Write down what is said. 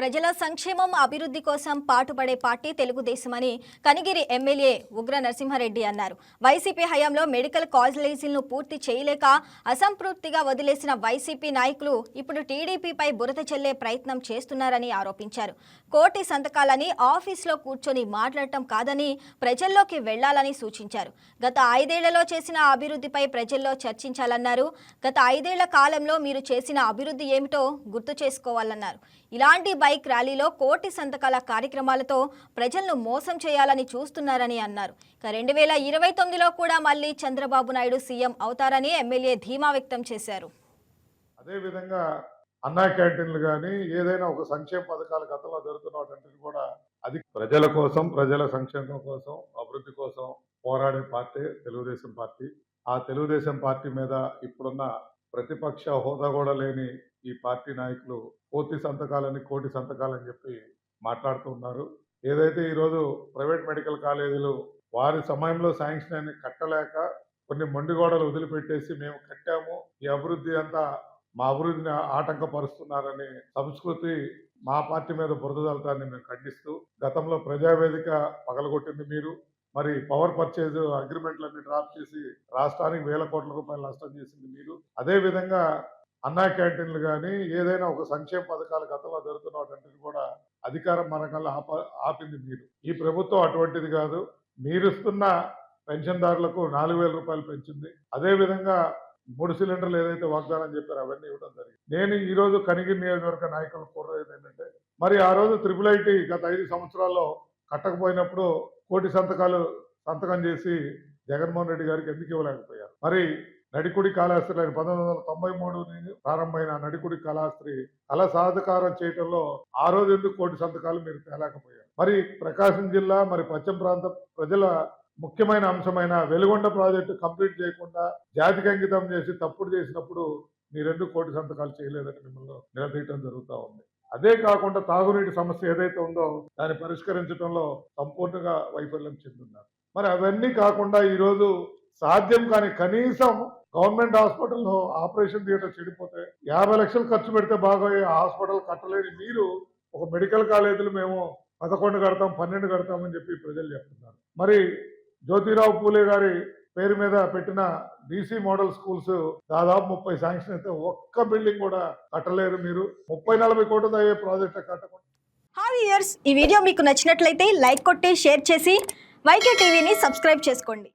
ప్రజల సంక్షేమం అభివృద్ధి కోసం పాటుపడే పార్టీ తెలుగుదేశమని కనిగిరి ఎమ్మెల్యే ఉగ్ర నరసింహారెడ్డి అన్నారు. వైసీపీ హయాంలో మెడికల్ కాలేజీలను పూర్తి చేయలేక అసంతృప్తిగా వదిలేసిన వైసీపీ నాయకులు ఇప్పుడు టీడీపీపై బురద చల్లే ప్రయత్నం చేస్తున్నారని ఆరోపించారు. కోటి సంతకాలని ఆఫీస్లో కూర్చొని మాట్లాడటం కాదని ప్రజల్లోకి వెళ్లాలని సూచించారు. గత 5 ఏళ్లలో చేసిన అభివృద్ధిపై ప్రజల్లో చర్చించాలన్నారు. గత 5 ఏళ్ల కాలంలో మీరు చేసిన అభివృద్ధి ఏమిటో గుర్తు చేసుకోవాలన్నారు. ఇలాంటి బైక్ ర్యాలీలో కోటి సంతకాల కార్యక్రమాలతో ప్రజలను మోసం చేయాలని చూస్తున్నారని అన్నారు. 2029లో కూడా మళ్ళీ చంద్రబాబు నాయుడు సీఎం అవుతారని ఎమ్మెల్యే ధీమా వ్యక్తం చేశారు. అదేవిధంగా అన్నా క్యాంటీన్లు కానీ ఏదైనా ఒక సంక్షేమ పథకాలు గతంలో జరుగుతున్నటువంటిది కూడా అది ప్రజల కోసం, ప్రజల సంక్షేమం కోసం, అభివృద్ధి కోసం పోరాడే పార్టీ తెలుగుదేశం పార్టీ. ఆ తెలుగుదేశం పార్టీ మీద ఇప్పుడున్న ప్రతిపక్ష హోదా కూడా లేని ఈ పార్టీ నాయకులు కోటి సంతకాలని చెప్పి మాట్లాడుతూ ఉన్నారు. ఏదైతే ఈరోజు ప్రైవేట్ మెడికల్ కాలేజీలు వారి సమయంలో శాంక్షన్ అని కట్టలేక కొన్ని మొండిగోడలు వదిలిపెట్టేసి మేము కట్టాము, ఈ అభివృద్ధి అంతా మా అభివృద్ధిని ఆటంకపరుస్తున్నారని సంస్కృతి మా పార్టీ మీద బురద జల్లటాన్ని మేము ఖండిస్తూ, గతంలో ప్రజావేదిక పగలగొట్టింది మీరు, మరి పవర్ పర్చేజ్ అగ్రిమెంట్లన్నీ డ్రాప్ చేసి రాష్ట్రానికి వేల కోట్ల రూపాయలు నష్టం చేసింది మీరు. అదేవిధంగా అన్నా క్యాంటీన్లు కానీ ఏదైనా ఒక సంక్షేమ పథకాలు గతంలో జరుగుతున్నటువంటిది కూడా అధికారం మనకల్లా ఆపింది మీరు. ఈ ప్రభుత్వం అటువంటిది కాదు. మీరు ఇస్తున్న పెన్షన్దారులకు 4,000 రూపాయలు పెంచింది. అదేవిధంగా 3 సిలిండర్లు ఏదైతే వాగ్దానం చెప్పారో అవన్నీ ఇవ్వడం జరిగింది. నేను ఈ రోజు కనిగిరి నియోజకవర్గ నాయకులు కోరేది ఏంటంటే, మరి ఆ రోజు IIIT గత 5 సంవత్సరాల్లో కట్టకపోయినప్పుడు కోటి సంతకం చేసి జగన్మోహన్ రెడ్డి గారికి ఎందుకు ఇవ్వలేకపోయారు? మరి నడికుడి కాళహస్త్రి 1993 ప్రారంభమైన నడికుడి కాళహస్త్రి కళ సాధకారం చేయటంలో ఆ రోజు ఎందుకు కోటి సంతకాలు మీరు తేలేకపోయారు? మరి ప్రకాశం జిల్లా మరి పశ్చిమ ప్రాంత ప్రజల ముఖ్యమైన అంశమైన వెలుగొండ ప్రాజెక్టు కంప్లీట్ చేయకుండా జాతికి అంకితం చేసి తప్పుడు చేసినప్పుడు మీరెందుకు కోటి సంతకాలు చేయలేదని మిమ్మల్ని నిలదీయటం జరుగుతూ ఉంది. అదే కాకుండా తాగునీటి సమస్య ఏదైతే ఉందో దాన్ని పరిష్కరించడంలో సంపూర్ణంగా వైఫల్యం చెందున్నారు. మరి అవన్నీ కాకుండా ఈరోజు సాధ్యం కాని కనీసం గవర్నమెంట్ హాస్పిటల్లో ఆపరేషన్ థియేటర్ చెడిపోతే 50 లక్షలు ఖర్చు పెడితే బాగోయే హాస్పిటల్ కట్టలేని మీరు ఒక మెడికల్ కాలేజీలు మేము 11 కడతాం, 12 కడతామని చెప్పి ప్రజలు చెప్తున్నారు. మరి జ్యోతిరావు పూలే గారి పేరు మీద పెట్టిన బీసీ మోడల్ స్కూల్స్ దాదాపు 30 శాంక్షన్ అయితే ఒక్క బిల్డింగ్ కూడా కట్టలేరు మీరు. 30-40 కోట్లు అయ్యే ప్రాజెక్ట్ కట్టకుండా. హాయ్ వ్యూయర్స్, ఈ వీడియో మీకు నచ్చినట్లయితే లైక్ కొట్టి షేర్ చేసి వైకే టీవీని సబ్స్క్రైబ్ చేసుకోండి.